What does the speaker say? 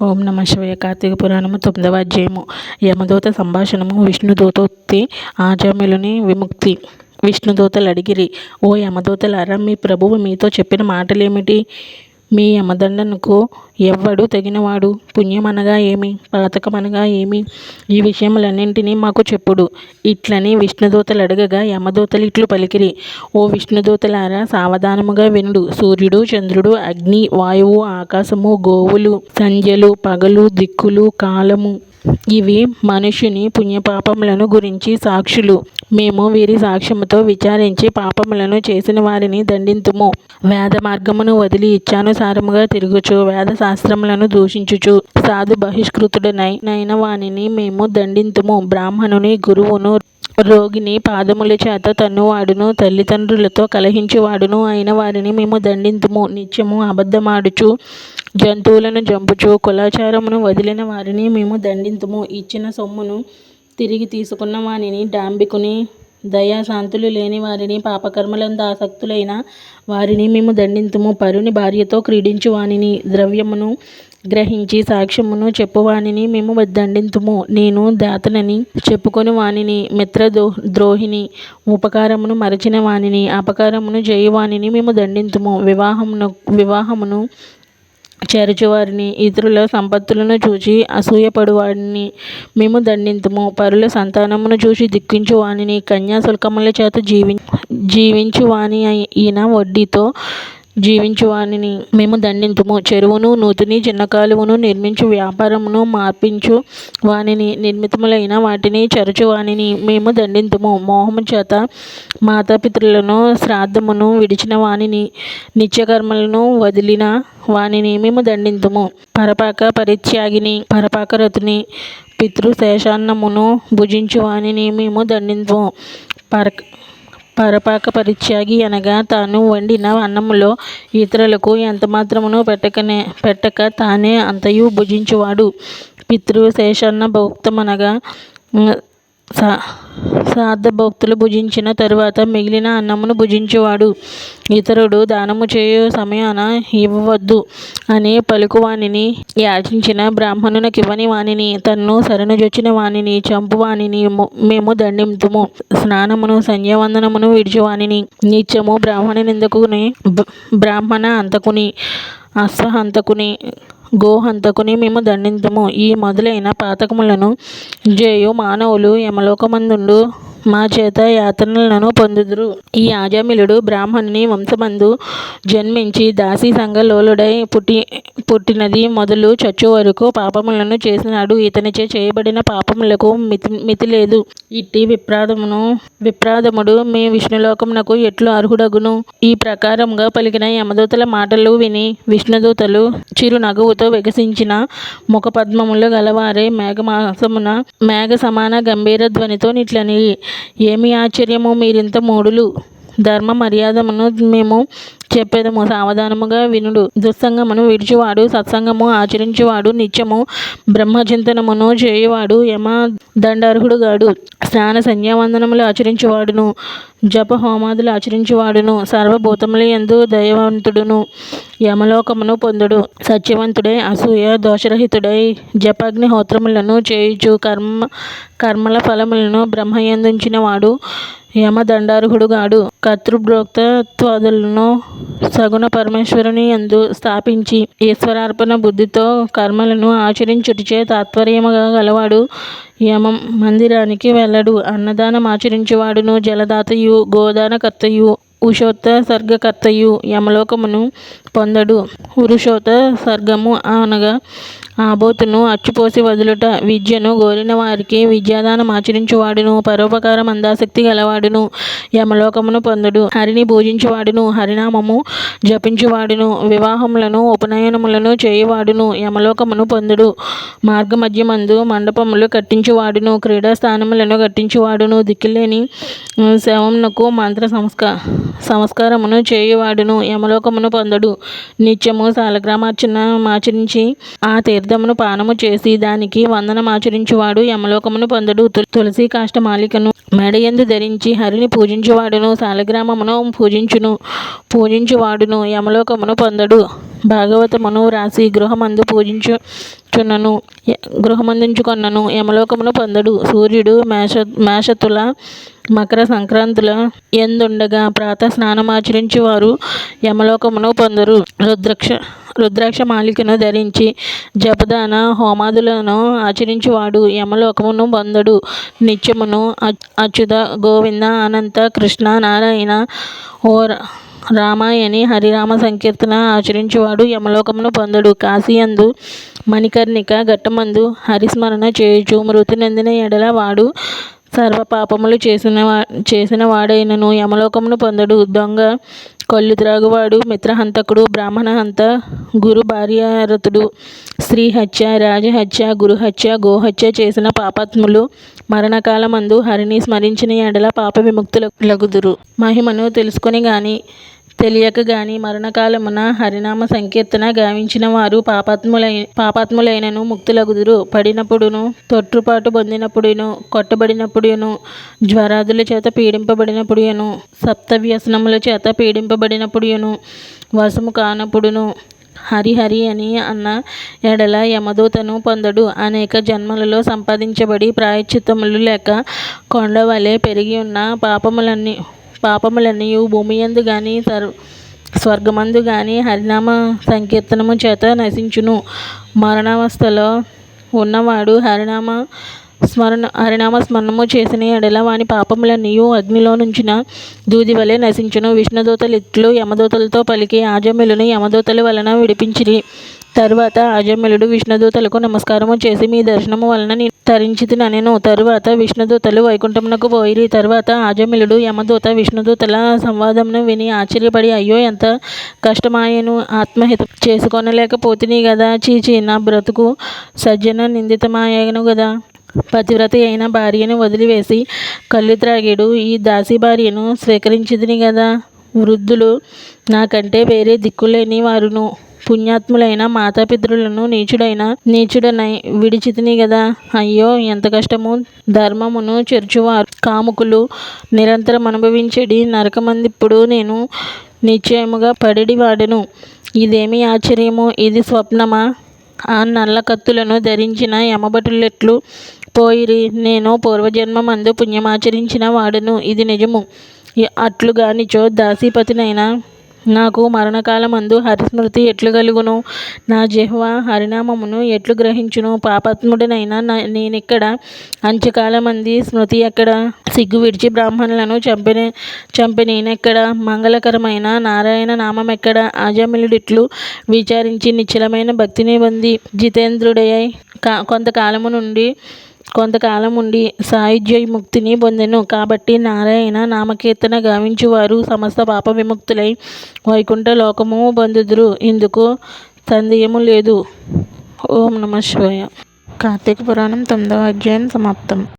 ఓం నమ శివాయ. కార్తీక పురాణము 9వ అధ్యాయము. యమదూత సంభాషణము. విష్ణుదూతోక్తి ఆజామిలుని విముక్తి. విష్ణుదూతలు అడిగిరి, ఓ యమదూతలారా, మీ ప్రభువు మీతో చెప్పిన మాటలేమిటి? మీ యమదండనకు ఎవ్వడు తగినవాడు? పుణ్యమనగా ఏమి, పాతకమనగా ఏమి? ఈ విషయములన్నింటినీ మాకు చెప్పుడు. ఇట్లని విష్ణుదూతలు అడగగా యమదూతలు ఇట్లు పలికిరి, ఓ విష్ణుదూతలారా, సావధానముగా వినుడు. సూర్యుడు, చంద్రుడు, అగ్ని, వాయువు, ఆకాశము, గోవులు, సంధ్యలు, పగలు, దిక్కులు, కాలము, ఇవి మనుష్యుని పుణ్యపాపములను గురించి సాక్షులు. మేము వీరి సాక్ష్యముతో విచారించి పాపములను చేసిన వారిని దండింతుము. వేద మార్గమును వదిలి ఇచ్చానుసారముగా తిరుగుచు, వేద శాస్త్రములను దూషించుచు, సాధు బహిష్కృతుడనైన వానిని మేము దండింతుము. బ్రాహ్మణుని, గురువును, రోగిని పాదముల చేత తన్నువాడును, తల్లిదండ్రులతో కలహించువాడును అయిన వారిని మేము దండింతుము. నిత్యము అబద్ధమాడుచు, జంతువులను చంపుచు, కులాచారమును వదిలిన వారిని మేము దండింతుము. ఇచ్చిన సొమ్మును తిరిగి తీసుకున్న వానిని, డాంబికుని, దయాశాంతులు లేని వారిని, పాపకర్మలందు ఆసక్తులైన వారిని మేము దండింతుము. పరుని భార్యతో క్రీడించు వానిని, ద్రవ్యమును గ్రహించి సాక్ష్యమును చెప్పువానిని మేము దండింతుము. నేను దాతనని చెప్పుకొని వానిని, మిత్రద్రోహిని, ఉపకారమును మరచిన వానిని, అపకారమును చేయువానిని మేము దండింతుము. వివాహమును చేర్చువారిని, ఇతరుల సంపత్తులను చూచి అసూయపడువాడిని మేము దండింతుము. పరుల సంతానమును చూసి దుఃఖించు వానిని, కన్యాశుల్కముల చేత జీవించు వాని అయిన వడ్డీతో జీవించు వానిని మేము దండింతుము. చెరువును, నూతిని, చిన్న కాలువను నిర్మించు, వ్యాపారమును మార్పించు వానిని, నిర్మితములైన వాటిని చెరచు వానిని మేము దండింతుము. మోహము చేత మాతాపితరులను, శ్రాద్ధమును విడిచిన వానిని, నిత్యకర్మలను వదిలిన వానిని మేము దండింతుము. పరపాక పరిత్యాగిని, పరపాకరతుని, పితృశేషాన్నమును భుజించు వానిని మేము దండింతుము. పరపాక పరిత్యాగి అనగా తాను వండిన అన్నములో ఇతరులకు ఎంతమాత్రమును పెట్టక తానే అంతయు భుజించువాడు. పితృశేషాన్న భోక్తమనగా శ్రాద్ధభోక్తులు భుజించిన తరువాత మిగిలిన అన్నమును భుజించువాడు. ఇతరుడు దానము చేయు సమయాన ఇవ్వవద్దు అని పలుకువానిని, యాచించిన బ్రాహ్మణునకివ్వని వానిని, తన్ను శరణుజొచ్చిన వానిని చంపు వానిని మేము దండింతుము. స్నానమును, సంధ్యావందనమును విడిచువానిని, నిత్యము బ్రాహ్మణ నిందకుని, బ్రాహ్మణ హంతకుని, అశ్వహంతకుని, గోహంతకుని మేము దండింతుము. ఈ మొదలైన పాతకములను చేయు మానవులు యమలోకమందుండు మా చేత యాతనలను పొందుదురు. ఈ ఆజామిలుడు బ్రాహ్మణుని వంశమందు జన్మించి దాసీ సంఘలోలుడై పుట్టినది మొదలు చచ్చు వరకు పాపములను చేసినాడు. ఇతనిచే చేయబడిన పాపములకు మితి లేదు. ఇట్టి విప్రాదముడు మీ విష్ణులోకమునకు ఎట్లు అర్హుడగును? ఈ ప్రకారముగా పలికిన యమదూతల మాటలు విని విష్ణుదూతలు చిరు నగువుతో వికసించిన ముఖపద్మములు గలవారై మేఘ సమాన గంభీర ధ్వనితో నిట్లని, ఏమి ఆశ్చర్యము, మీరింత మూఢులు! ధర్మ మర్యాదమును మేము చెప్పెదము, సావధానముగా వినుడు. దుస్సంగమును విడిచివాడు, సత్సంగము ఆచరించువాడు, నిత్యము బ్రహ్మచింతనమును చేయువాడు యమ దండార్హుడుగాడు. స్నాన సంధ్యావందనములు ఆచరించువాడును, జప హోమాదులు ఆచరించువాడును, సర్వభూతముల యందు దయవంతుడును యమలోకమును పొందుడు. సత్యవంతుడై, అసూయ దోషరహితుడై, జపాగ్నిహోత్రములను చేయుచు కర్మల ఫలములను బ్రహ్మయందుంచిన వాడు యమదండార్హుడుగాడు. కర్తృభోక్తృత్వాదులను సగుణ పరమేశ్వరుని యందు స్థాపించి ఈశ్వరార్పణ బుద్ధితో కర్మలను ఆచరించుటచే తాత్పర్యముగా గలవాడు యమ మందిరానికి వెళ్ళడు. అన్నదానమాచరించువాడును, జలదాతయు, గోదానకర్తయు, ఉషోత్సర్గకర్తయు యమలోకమును పొందడు. ఉరుషోత్సర్గము అనగా ఆబోతును అచ్చుపోసి వదులుట. విద్యను గోరిన వారికి విద్యాదానమాచరించువాడును, పరోపకార మందాసక్తి గలవాడును యమలోకమును పొందడు. హరిని పూజించువాడును, హరినామము జపించువాడును, వివాహములను ఉపనయనములను చేయువాడును యమలోకమును పొందడు. మార్గమధ్యమందు మండపములు కట్టించువాడును, క్రీడాస్థానములను కట్టించువాడును, దిక్కులేని శవమునకు మంత్ర సంస్కారమును చేయువాడును యమలోకమును పొందడు. నిత్యము సాలగ్రామార్చనమాచరించి ఆ తీర్థమును పానము చేసి దానికి వందనమాచరించువాడు యమలోకమును పొందడు. తులసి కాష్టమాలికను మెడయందు ధరించి హరిని పూజించువాడును, సాలగ్రామమును పూజించువాడును యమలోకమును పొందడు. భాగవతమును వ్రాసి గృహమందుంచుకొన్నను యమలోకమును పొందడు. సూర్యుడు మేషతుల మకర సంక్రాంతుల యందుండగా ప్రాతః స్నానమాచరించి వారు యమలోకమును పొందరు. రుద్రాక్ష మాలికను ధరించి జపదాన హోమాదులను ఆచరించువాడు యమలోకమును పొందడు. నిత్యమును అచ్యుత గోవింద అనంత కృష్ణ నారాయణ ఓ రామాయణి హరిరామ సంకీర్తన ఆచరించువాడు యమలోకమును పొందడు. కాశీయందు మణికర్ణిక ఘట్టమందు హరిస్మరణ చేయుచు మృతి నొందిన ఎడల వాడు సర్వపాపములు చేసిన వాడైనను యమలోకమును పొందడు. దొంగ, కళ్ళు త్రాగువాడు, మిత్రహంతకుడు, బ్రాహ్మణహంత, గురు భార్యారతుడు, స్త్రీహత్య, రాజహత్య, గురుహత్య, గోహత్య చేసిన పాపాత్ములు మరణకాలమందు హరిని స్మరించిన ఎడల పాప విముక్తులగుదురు. మహిమను తెలుసుకొని గాని తెలియక గాని మరణకాలమున హరినామ సంకీర్తన గావించిన వారు పాపాత్ములైనను ముక్తులగుదురు. పడినప్పుడును, తొట్రుపాటు పొందినప్పుడును, కొట్టబడినప్పుడును, జ్వరాదుల చేత పీడింపబడినప్పుడును, సప్తవ్యసనముల చేత పీడింపబడినప్పుడును, వశము కానప్పుడును హరి అని అన్న ఎడల యమదూతను పొందడు. అనేక జన్మలలో సంపాదించబడి ప్రాయశ్చిత్తములు లేక కొండవలె పెరిగి ఉన్న పాపములన్నీ భూమియందు గాని స్వర్గమందు గాని హరినామ సంకీర్తనము చేత నశించును. మరణావస్థలో ఉన్నవాడు హరినామ స్మరణము చేసిన ఎడల వాని పాపములన్నీయు అగ్నిలో నుంచిన దూది వలె నశించును. విష్ణుదూతలిట్లు యమదూతలతో పలికి ఆజమ్యులను యమదూతల వలన విడిపించిరి. తరువాత ఆజమ్యులుడు విష్ణుదూతలకు నమస్కారము చేసి మీ దర్శనము వలన తరించితినెను. తరువాత విష్ణుదూతలు వైకుంఠమునకు పోయిరి. తరువాత ఆజమ్యులుడు యమదూత విష్ణుదూతల సంవాదమును విని ఆశ్చర్యపడి అయ్యో ఎంత కష్టమాయెను, ఆత్మహితం చేసుకొనలేకపోతిని గదా, చీచి నా బ్రతుకు సజ్జన నిందితమాయెను గదా, పతివ్రత అయిన భార్యను వదిలివేసి కళ్ళు త్రాగేడు ఈ దాసీ భార్యను స్వీకరించితిని గదా, వృద్ధులు నాకంటే వేరే దిక్కులేని వారును పుణ్యాత్ములైన మాతాపితరులను నీచుడనై విడిచితిని గదా, అయ్యో ఎంత కష్టము, ధర్మమును చెర్చువారు కాముకులు నిరంతరం అనుభవించెడి నరకమందిప్పుడు నేను నిశ్చయముగా పడెడి వాడెను. ఇదేమి ఆశ్చర్యము, ఇది స్వప్నమా, ఆ నల్ల కత్తులను ధరించిన యమభటులెట్లు పోయిరి, నేను పూర్వజన్మమందు పుణ్యమాచరించిన వాడను, ఇది నిజము. అట్లుగానిచో దాసీపతినైన నాకు మరణకాలమందు హరిస్మృతి ఎట్లు కలుగును, నా జిహ్వ హరినామమును ఎట్లు గ్రహించును, పాపాత్ముడనైన నేనెక్కడ, అంత్యకాలమంది స్మృతి ఎక్కడ, సిగ్గు విడిచి బ్రాహ్మణులను చంపి నేనెక్కడ, మంగళకరమైన నారాయణ నామమెక్కడ. ఆజమ్యులుడిట్లు విచారించి నిశ్చలమైన భక్తిని పొంది జితేంద్రుడై కొంతకాలముండి సాయుజ్య ముక్తిని పొందెను. కాబట్టి నారాయణ నామకీర్తన గావించువారు సమస్త పాప విముక్తులై వైకుంఠ లోకము పొందుదురు. ఇందుకు సందేహము లేదు. ఓం నమః శివాయ. కార్తీక పురాణం 9వ అధ్యాయం సమాప్తం.